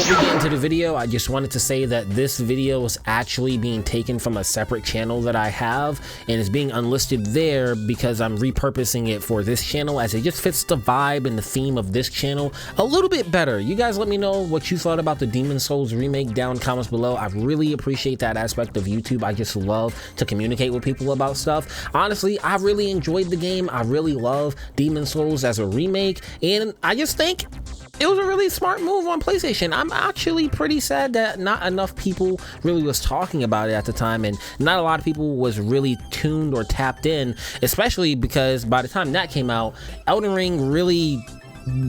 Before we get into the video, I just wanted to say that this video is actually being taken from a separate channel that I have, and it's being unlisted there because I'm repurposing it for this channel, as it just fits the vibe and the theme of this channel a little bit better. You guys let me know what you thought about the Demon's Souls remake down in the comments below. I really appreciate that aspect of YouTube. I just love to communicate with people about stuff. Honestly, I really enjoyed the game. I really love Demon's Souls as a remake, and I just think it was a really smart move on PlayStation. I'm actually pretty sad that not enough people really was talking about it at the time, and not a lot of people was really tuned or tapped in, especially because by the time that came out, Elden Ring really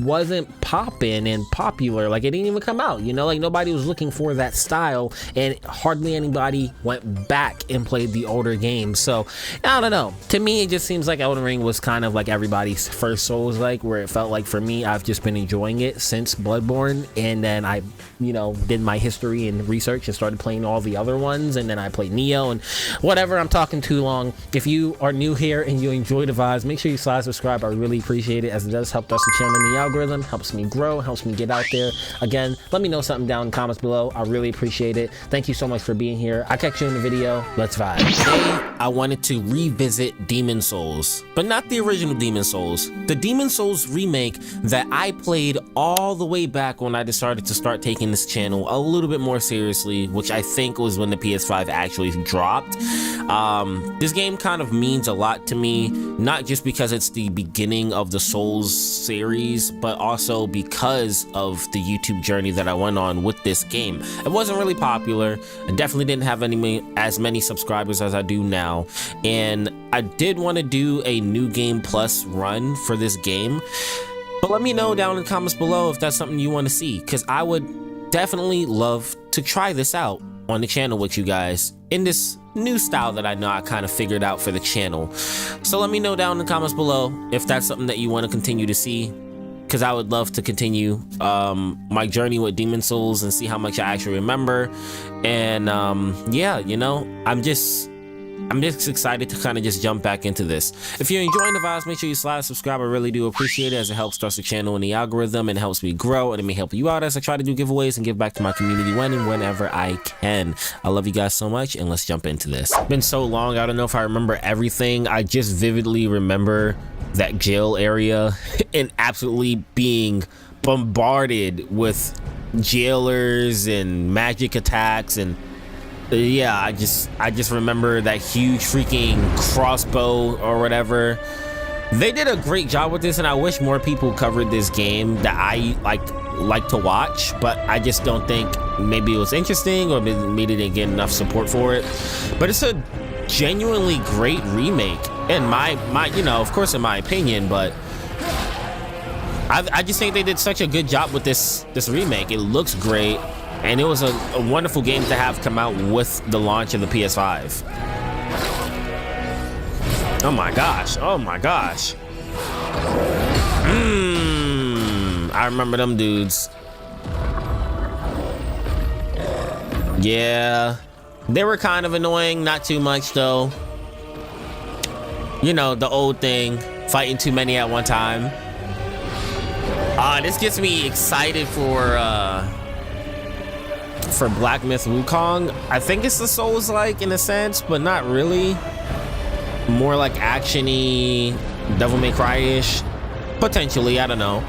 wasn't popping and popular. Like, it didn't even come out, you know, like nobody was looking for that style, and hardly anybody went back and played the older games. So I don't know, to me it just seems like Elden Ring was kind of like everybody's first Souls, like, where it felt like for me, I've just been enjoying it since Bloodborne, and then I, you know, did my history and research and started playing all the other ones, and then I played Neo and whatever. I'm talking too long. If you are new here and you enjoy the vibes, make sure you slide subscribe. I really appreciate it, as it does help us the channel in the algorithm, helps me grow, helps me get out there. Again, let me know something down in the comments below. I really appreciate it. Thank you so much for being here. I'll catch you in the video. Let's vibe. Today, I wanted to revisit Demon's Souls, but not the original Demon's Souls. The Demon's Souls remake that I played all the way back when I decided to start taking this channel a little bit more seriously, which I think was when the PS5 actually dropped. This game kind of means a lot to me, not just because it's the beginning of the Souls series, but also because of the YouTube journey that I went on with this game. It wasn't really popular. I definitely didn't have as many subscribers as I do now, and I did want to do a New Game Plus run for this game. But let me know down in the comments below if that's something you want to see, because I would definitely love to try this out on the channel with you guys in this new style that I know I kind of figured out for the channel. So let me know down in the comments below if that's something that you want to continue to see, because I would love to continue my journey with Demon's Souls and see how much I actually remember. And yeah, you know, I'm just excited to kind of just jump back into this. If you're enjoying the vibes, make sure you slide subscribe. I really do appreciate it, as it helps start the channel in the algorithm and helps me grow, and it may help you out as I try to do giveaways and give back to my community when and whenever I can. I love you guys so much, and let's jump into this. It's been so long, I don't know if I remember everything. I just vividly remember that jail area and absolutely being bombarded with jailers and magic attacks, and yeah, I just remember that huge freaking crossbow or whatever. They did a great job with this, and I wish more people covered this game that I like to watch, but I just don't think maybe it was interesting, or maybe they didn't get enough support for it. But it's a genuinely great remake, in my you know, of course, in my opinion, but I just think they did such a good job with this remake. It looks great, and it was a wonderful game to have come out with the launch of the PS5. Oh my gosh, oh my gosh. I remember them dudes. Yeah, they were kind of annoying, not too much though. You know, the old thing, fighting too many at one time. This gets me excited for Black Myth Wukong. I think it's the Soulslike in a sense, but not really. More like action-y, Devil May Cry-ish. Potentially, I don't know.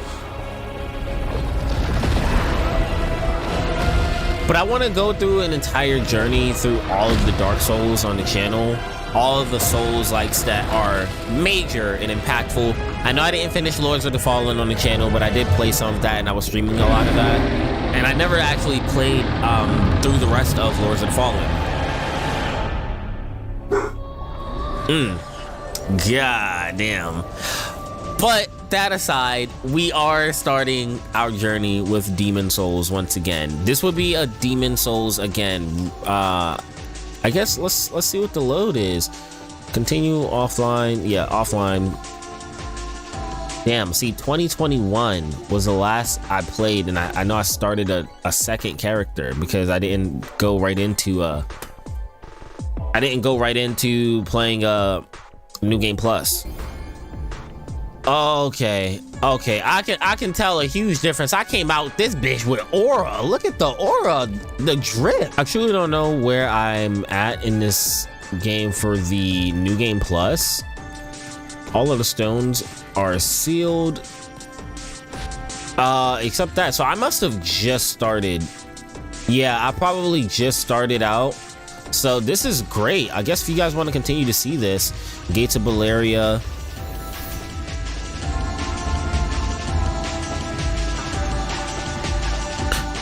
But I want to go through an entire journey through all of the Dark Souls on the channel. All of the Souls-likes that are major and impactful. I know I didn't finish Lords of the Fallen on the channel, but I did play some of that, and I was streaming a lot of that. And I never actually played through the rest of Lords of the Fallen. God damn. But that aside, we are starting our journey with Demon's Souls once again. This would be a Demon's Souls again. I guess let's see what the load is. Continue offline. Yeah, offline. Damn, see, 2021 was the last I played, and I know I started a second character because I didn't go right into playing New Game Plus. Okay, I can tell a huge difference. I came out this bitch with aura. Look at the aura, the drip. I truly don't know where I'm at in this game for the new game plus. All of the stones are sealed, except that. So I must have just started. Yeah, I probably just started out. So this is great. I guess if you guys want to continue to see this, Gates of Baleria.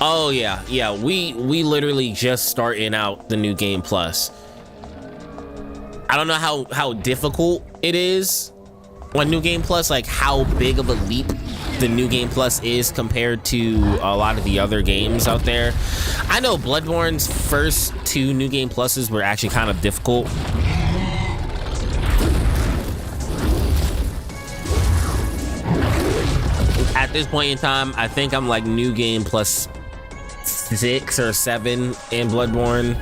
Oh yeah, we literally just starting out the new game plus. I don't know how difficult it is on new game plus, like how big of a leap the new game plus is compared to a lot of the other games out there. I know Bloodborne's first 2 new game pluses were actually kind of difficult. At this point in time, I think I'm like new game plus 6 or 7 in Bloodborne,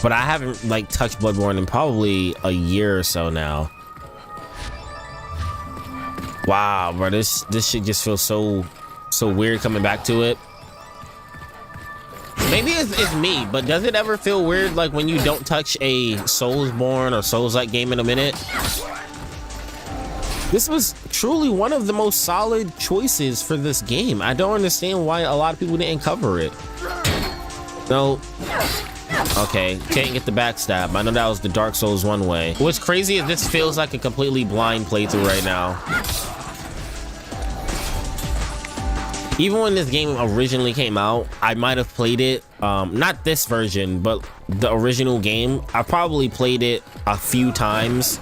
but I haven't like touched Bloodborne in probably a year or so now. Wow, bro, this shit just feels so weird coming back to it. Maybe it's me, but does it ever feel weird like when you don't touch a Soulsborne or Souls-like game in a minute? This was truly one of the most solid choices for this game. I don't understand why a lot of people didn't cover it. No. Okay, can't get the backstab. I know that was the Dark Souls 1 way. What's crazy is this feels like a completely blind playthrough right now. Even when this game originally came out, I might have played it, not this version, but the original game. I probably played it a few times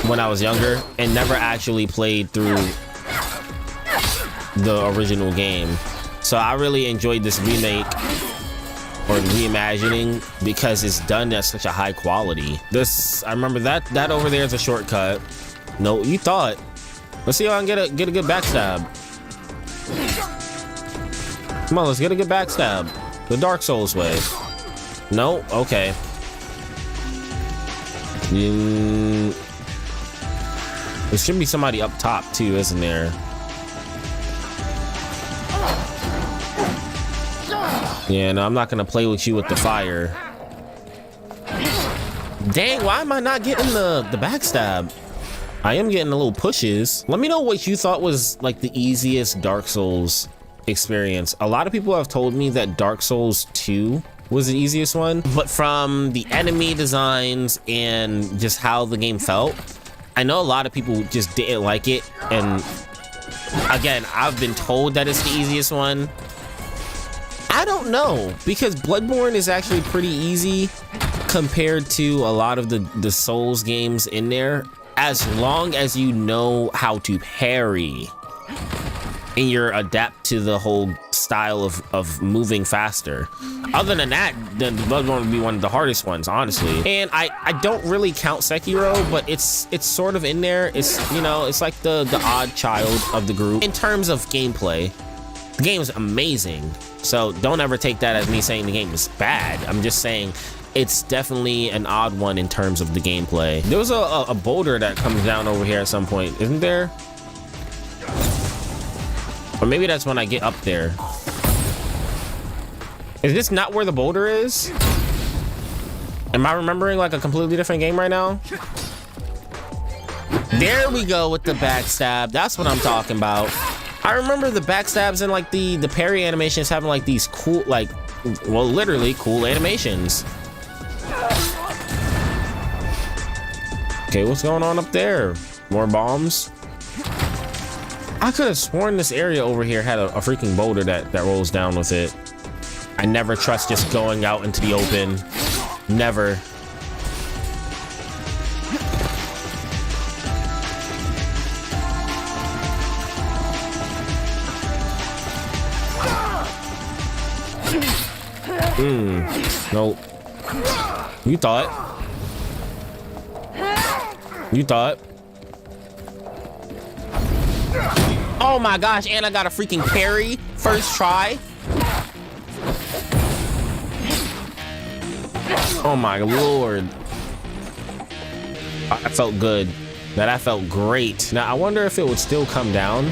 when I was younger and never actually played through the original game. So I really enjoyed this remake or reimagining because it's done at such a high quality. This, I remember that over there is a shortcut. No, you thought. Let's see if I can get a good backstab. Come on, let's get a good backstab. The Dark Souls way. No, okay. There should be somebody up top too, isn't there? Yeah, no, I'm not gonna play with you with the fire. Dang, why am I not getting the backstab? I am getting the little pushes. Let me know what you thought was like the easiest Dark Souls experience. A lot of people have told me that Dark Souls 2 was the easiest one, but from the enemy designs and just how the game felt, I know a lot of people just didn't like it. And again, I've been told that it's the easiest one. I don't know, because Bloodborne is actually pretty easy compared to a lot of the Souls games in there, as long as you know how to parry and you're adapt to the whole style of moving faster. Other than that, then Bloodborne would be one of the hardest ones, honestly. And I don't really count Sekiro, but it's sort of in there. It's, you know, it's like the odd child of the group in terms of gameplay. The game is amazing, so don't ever take that as me saying the game is bad. I'm just saying it's definitely an odd one in terms of the gameplay. There was a boulder that comes down over here at some point, isn't there? Or maybe that's when I get up there. Is this not where the boulder is? Am I remembering like a completely different game right now? There we go with the backstab. That's what I'm talking about. I remember the backstabs and like the parry animations having like these cool, like, well, literally cool animations. Okay, what's going on up there? More bombs? I could have sworn this area over here had a freaking boulder that rolls down with it. I never trust just going out into the open. Never. Nope. You thought. You thought. Oh my gosh, and I got a freaking parry first try. Oh my lord. I felt good. Now that felt great. Now I wonder if it would still come down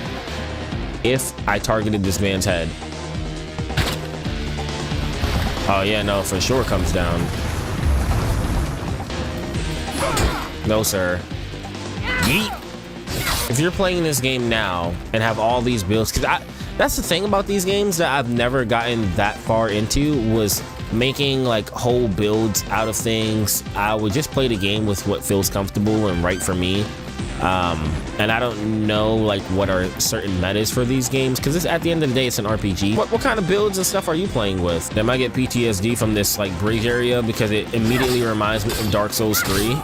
if I targeted this man's head. Oh yeah, no, for sure comes down. No, sir. Yeet. If you're playing this game now and have all these builds, because that's the thing about these games that I've never gotten that far into, was making like whole builds out of things. I would just play the game with what feels comfortable and right for me. And I don't know like what are certain metas for these games, because at the end of the day it's an RPG. What kind of builds and stuff are you playing with? Am I get PTSD from this like bridge area because it immediately reminds me of Dark Souls 3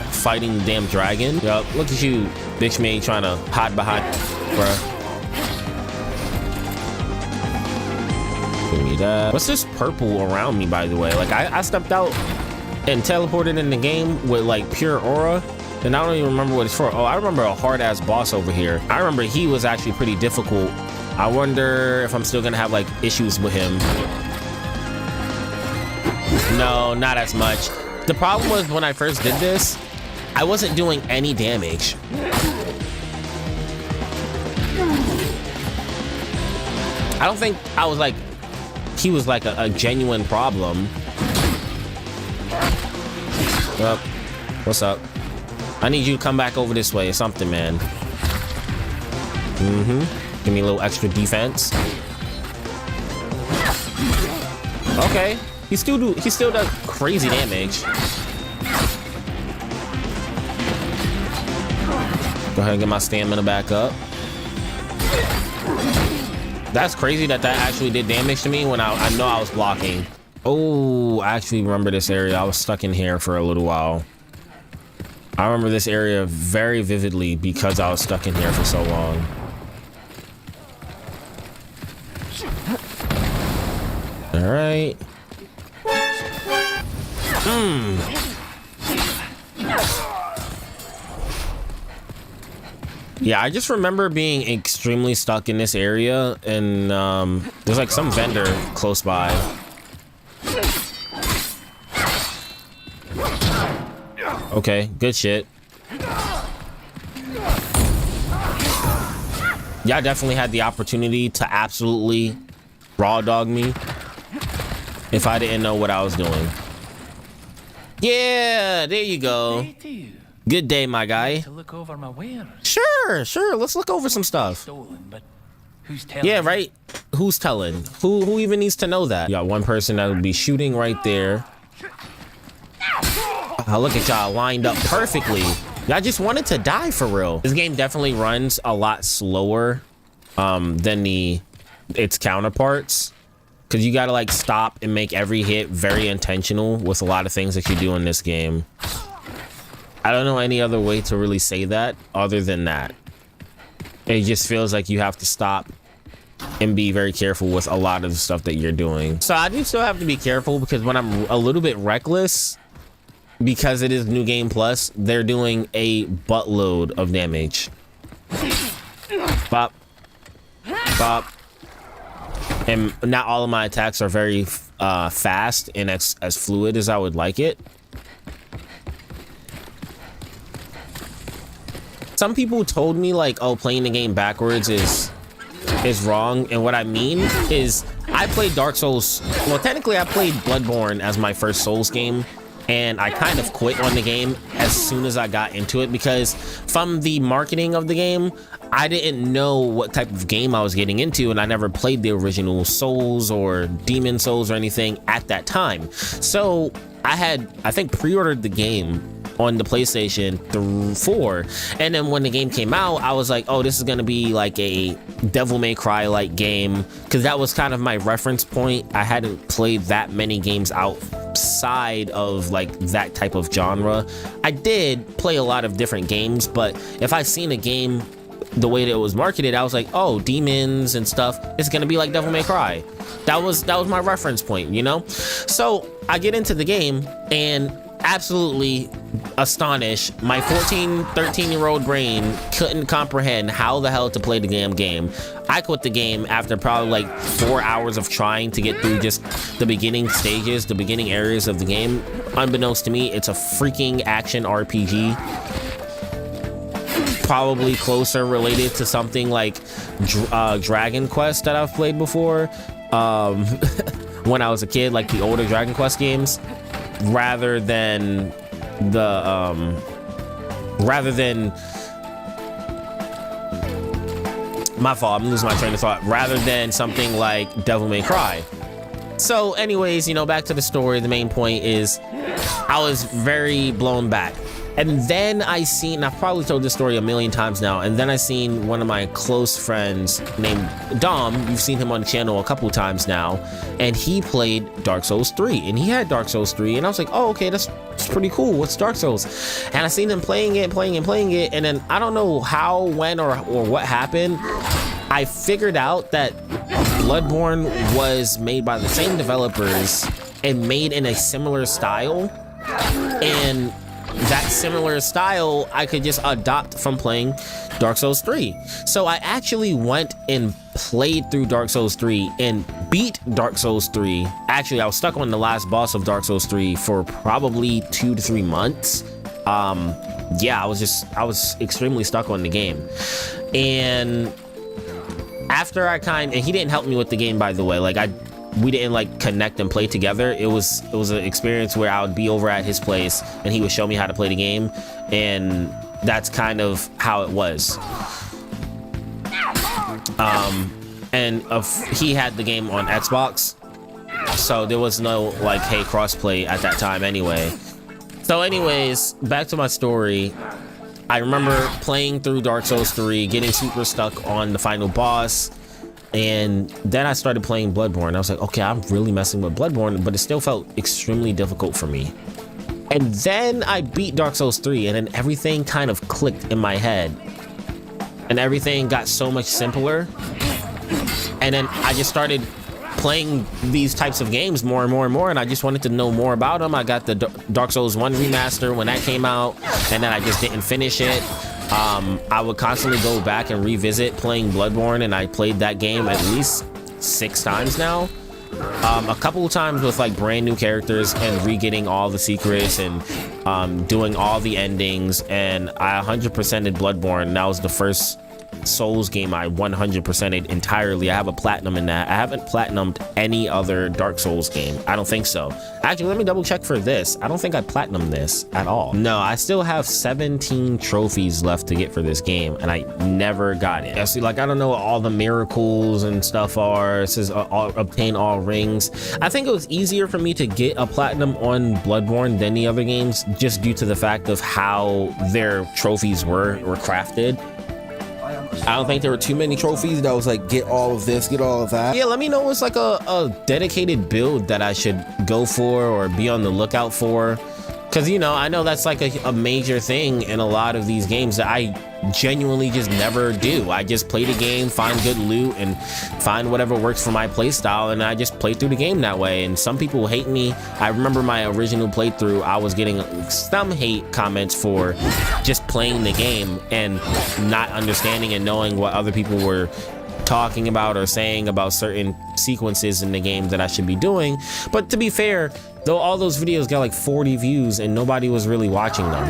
fighting the damn dragon. Yup, look at you, bitch made trying to hide behind, bruh. Give me that. What's this purple around me, by the way? Like I stepped out and teleported in the game with like pure aura, and I don't even remember what it's for. Oh, I remember a hard-ass boss over here. I remember he was actually pretty difficult. I wonder if I'm still gonna have like issues with him. No, not as much. The problem was when I first did this, I wasn't doing any damage. I don't think I was like, he was like a genuine problem. Well, what's up? I need you to come back over this way or something, man. Give me a little extra defense. Okay. He still does crazy damage. Go ahead and get my stamina back up. That's crazy that actually did damage to me when I know I was blocking. Oh, I actually remember this area. I was stuck in here for a little while. I remember this area very vividly because I was stuck in here for so long. All right. Yeah, I just remember being extremely stuck in this area, and there's like some vendor close by. Okay, good shit. Yeah, I definitely had the opportunity to absolutely raw dog me if I didn't know what I was doing. Yeah, there you go. Good day, my guy. To look over my wares. Sure. Let's look over some stuff. Stolen, but who's telling? Yeah, right. Who's telling? Who even needs to know that? You got one person that would be shooting right there. Oh, look at y'all lined up perfectly. I just wanted to die for real. This game definitely runs a lot slower than its counterparts, because you gotta like stop and make every hit very intentional with a lot of things that you do in this game. I don't know any other way to really say that other than that. It just feels like you have to stop and be very careful with a lot of the stuff that you're doing. So I do still have to be careful, because when I'm a little bit reckless, because it is New Game Plus, they're doing a buttload of damage. Bop. Bop. And not all of my attacks are very fast and as fluid as I would like it. Some people told me like, oh, playing the game backwards is wrong, and what I mean is I played Dark Souls, well technically I played Bloodborne as my first Souls game, and I kind of quit on the game as soon as I got into it, because from the marketing of the game, I didn't know what type of game I was getting into, and I never played the original Souls or Demon Souls or anything at that time. So I think pre-ordered the game on the PlayStation 4, and then when the game came out, I was like, oh, this is gonna be like a Devil May Cry like game, because that was kind of my reference point. I hadn't played that many games outside of like that type of genre. I did play a lot of different games, but if I seen a game the way that it was marketed, I was like, oh, demons and stuff, it's gonna be like Devil May Cry. That was my reference point, you know? So I get into the game and absolutely astonished. My 13-year-old brain couldn't comprehend how the hell to play the damn game. I quit the game after probably like 4 hours of trying to get through just the beginning stages, the beginning areas of the game. Unbeknownst to me, it's a freaking action RPG. probably closer related to something like Dragon Quest that I've played before when I was a kid, like the older Dragon Quest games, rather than my fault, I'm losing my train of thought, rather than something like Devil May Cry. So anyways, you know, back to the story, the main point is I was very blown back. And then I seen, I've probably told this story a million times now, and then I seen one of my close friends named Dom. You've seen him on the channel a couple times now, and he played Dark Souls 3, and he had Dark Souls 3, and I was like, oh, okay, that's pretty cool. What's Dark Souls? And I seen him playing it, and then I don't know how, when, or what happened. I figured out that Bloodborne was made by the same developers and made in a similar style, and that similar style I could just adopt from playing Dark Souls 3. So I actually went and played through Dark Souls 3 and beat Dark Souls 3. Actually, I was stuck on the last boss of Dark Souls 3 for probably 2 to 3 months. Yeah, I was extremely stuck on the game. And after and he didn't help me with the game, by the way. Like, we didn't like connect and play together. It was an experience where I would be over at his place and he would show me how to play the game, and that's kind of how it was. He had the game on Xbox, so there was no like, hey, crossplay at that time anyway. So anyways, back to my story. I remember playing through Dark Souls 3, getting super stuck on the final boss, and then I started playing Bloodborne. I was like, okay, I'm really messing with Bloodborne, but it still felt extremely difficult for me. And then I beat Dark Souls 3, and then everything kind of clicked in my head, and everything got so much simpler. And then I just started playing these types of games more and more and more, and I just wanted to know more about them. I got the Dark Souls 1 remaster when that came out, and then I just didn't finish it. I would constantly go back and revisit playing Bloodborne, and I played that game at least 6 times now. A couple of times with like brand new characters and re-getting all the secrets and doing all the endings, and I 100%ed Bloodborne, and that was the first Souls game I 100%ed entirely. I have a platinum in that. I haven't platinumed any other Dark Souls game. I don't think so. Actually, let me double check for this. I don't think I platinumed this at all. No, I still have 17 trophies left to get for this game, and I never got it. See, like, I don't know what all the miracles and stuff are. It says obtain all rings. I think it was easier for me to get a platinum on Bloodborne than the other games, just due to the fact of how their trophies were crafted. I don't think there were too many trophies that was like, get all of this, get all of that. Yeah, let me know what's like a dedicated build that I should go for or be on the lookout for. Because, you know, I know that's like a major thing in a lot of these games that I genuinely just never do. I just play the game, find good loot, and find whatever works for my playstyle, and I just play through the game that way. And some people hate me. I remember my original playthrough, I was getting some hate comments for just playing the game and not understanding and knowing what other people were talking about or saying about certain sequences in the game that I should be doing. But to be fair, though, all those videos got like 40 views and nobody was really watching them.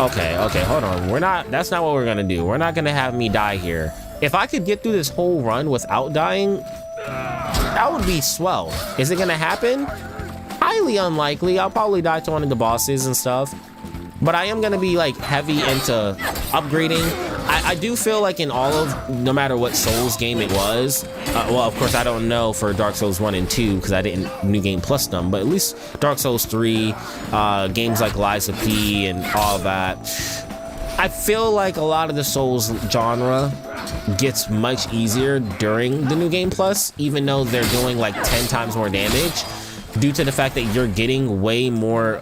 Okay, hold on. That's not what we're gonna do. We're not gonna have me die here. If I could get through this whole run without dying, that would be swell. Is it gonna happen? Highly unlikely. I'll probably die to one of the bosses and stuff. But I am gonna be like heavy into upgrading. I do feel like in all of, no matter what Souls game it was, well, of course I don't know for Dark Souls 1 and 2 because I didn't New Game Plus them, but at least Dark Souls 3, games like Lies of P and all that, I feel like a lot of the Souls genre gets much easier during the New Game Plus, even though they're doing like 10 times more damage, due to the fact that you're getting way more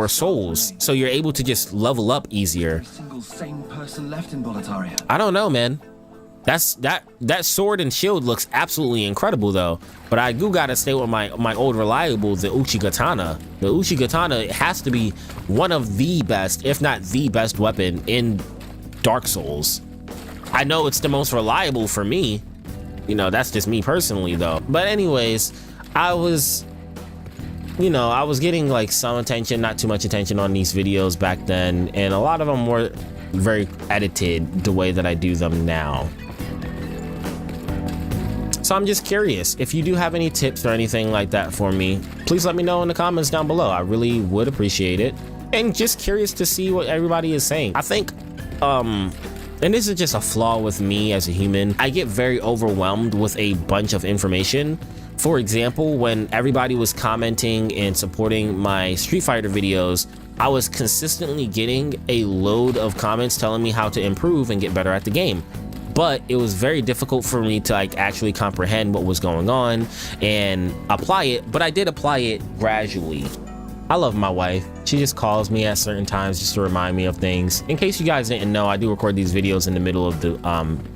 souls, so you're able to just level up easier. Sane person left in Boletaria. I don't know, man. That sword and shield looks absolutely incredible though, but I do gotta stay with my old reliable, the Uchigatana. The Uchigatana has to be one of the best, if not the best weapon in Dark Souls. I know it's the most reliable for me, you know, that's just me personally though. But anyways, I was you know, I was getting like some attention, not too much attention on these videos back then, and a lot of them were very edited the way that I do them now. So I'm just curious, if you do have any tips or anything like that for me, please let me know in the comments down below. I really would appreciate it. And just curious to see what everybody is saying. I think, and this is just a flaw with me as a human, I get very overwhelmed with a bunch of information. For example, when everybody was commenting and supporting my Street Fighter videos, I was consistently getting a load of comments telling me how to improve and get better at the game. But it was very difficult for me to like actually comprehend what was going on and apply it, but I did apply it gradually. I love my wife. She just calls me at certain times just to remind me of things. In case you guys didn't know, I do record these videos in the middle of the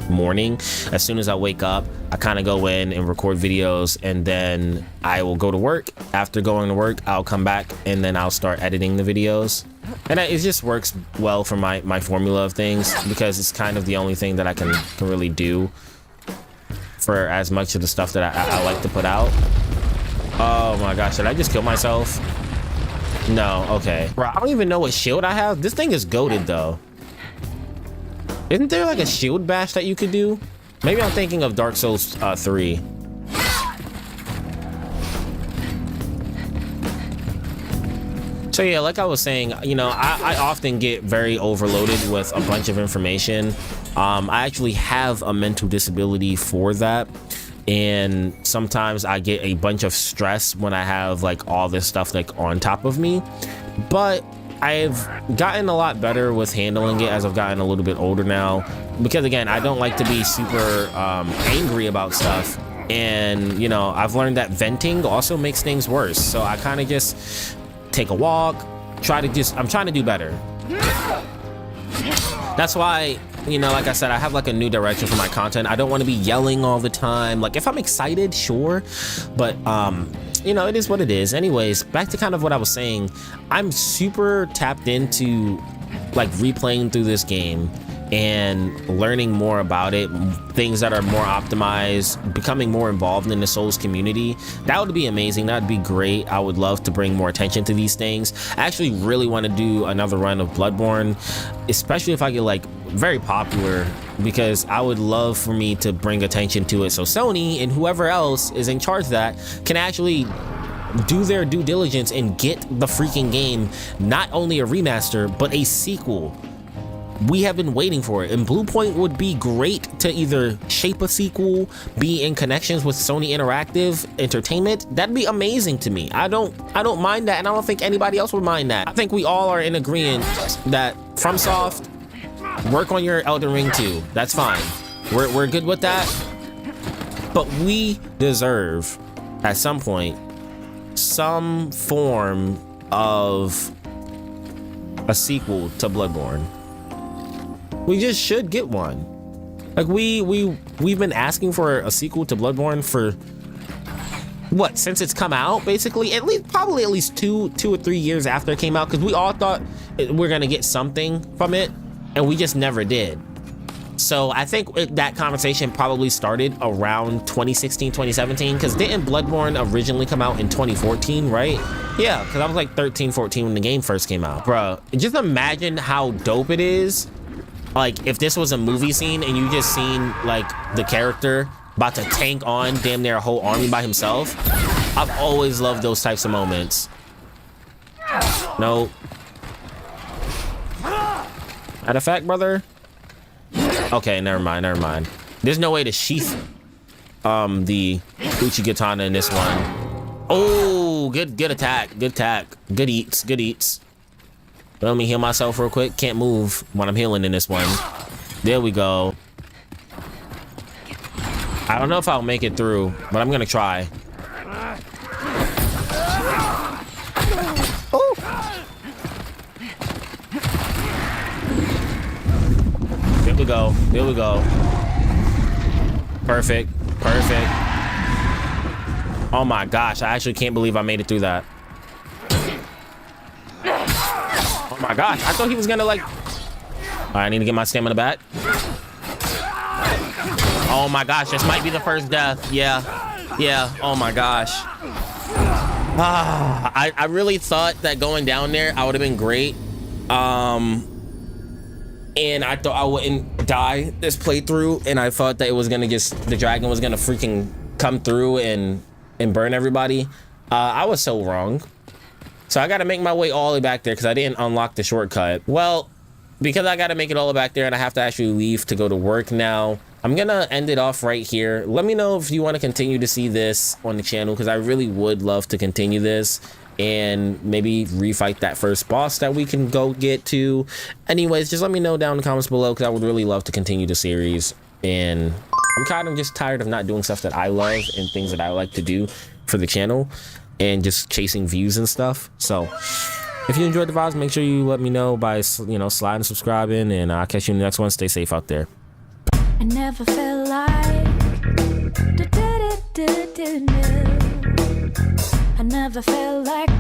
morning. As soon as I wake up, I kind of go in and record videos, and then I will go to work. After going to work, I'll come back and then I'll start editing the videos. And it just works well for my formula of things, because it's kind of the only thing that I can really do for as much of the stuff that I like to put out. Oh my gosh, did I just kill myself? No, okay. Bro, I don't even know what shield I have. This thing is goated though. Isn't there like a shield bash that you could do? Maybe I'm thinking of Dark Souls 3. So yeah, like I was saying, you know, I often get very overloaded with a bunch of information. I actually have a mental disability for that. And sometimes I get a bunch of stress when I have like all this stuff like on top of me. But I've gotten a lot better with handling it as I've gotten a little bit older now. Because again, I don't like to be super angry about stuff. And, you know, I've learned that venting also makes things worse. So I kind of just take a walk, I'm trying to do better. That's why, you know, like I said, I have like a new direction for my content. I don't want to be yelling all the time. Like if I'm excited, sure, but you know, it is what it is. Anyways, back to kind of what I was saying, I'm super tapped into like replaying through this game and learning more about it, things that are more optimized, becoming more involved in the Souls community. That would be amazing. That'd be great. I would love to bring more attention to these things. I actually really want to do another run of Bloodborne, especially if I get like very popular, because I would love for me to bring attention to it so Sony and whoever else is in charge of that can actually do their due diligence and get the freaking game, not only a remaster but a sequel. We have been waiting for it, and Bluepoint would be great to either shape a sequel, be in connections with Sony Interactive Entertainment. That'd be amazing to me. I don't mind that, and I don't think anybody else would mind that. I think we all are in agreement that FromSoft, work on your Elden Ring 2. That's fine. We're good with that. But we deserve, at some point, some form of a sequel to Bloodborne. We just should get one. Like we've been asking for a sequel to Bloodborne for what, since it's come out, basically, probably at least two or 3 years after it came out, because we all thought we're gonna get something from it, and we just never did. So I think that conversation probably started around 2016, 2017, because didn't Bloodborne originally come out in 2014, right? Yeah, because I was like 13, 14 when the game first came out. Bro, just imagine how dope it is. Like if this was a movie scene and you just seen like the character about to tank on damn near a whole army by himself. I've always loved those types of moments. No. Matter of fact, brother. Okay, never mind. There's no way to sheath the Uchi Katana in this one. Oh, good attack. Good eats. Let me heal myself real quick. Can't move when I'm healing in this one. There we go. I don't know if I'll make it through, but I'm gonna try. Oh. There we go. Perfect. Oh my gosh, I actually can't believe I made it through that. Oh my gosh, I thought he was gonna like... Alright, I need to get my stamina back. Oh my gosh, this might be the first death. Yeah, oh my gosh. I really thought that going down there, I would have been great. And I thought I wouldn't die this playthrough, and I thought that it was gonna the dragon was gonna freaking come through and burn everybody. I was so wrong. So I gotta make my way all the way back there because I didn't unlock the shortcut. Well, because I gotta make it all the way back there and I have to actually leave to go to work now, I'm gonna end it off right here. Let me know if you want to continue to see this on the channel, because I really would love to continue this and maybe refight that first boss that we can go get to. Anyways, just let me know down in the comments below, because I would really love to continue the series. And I'm kind of just tired of not doing stuff that I love and things that I like to do for the channel and just chasing views and stuff. So if you enjoyed the vibes, make sure you let me know by, you know, sliding, subscribing, and I'll catch you in the next one. Stay safe out there. I never felt like I never felt like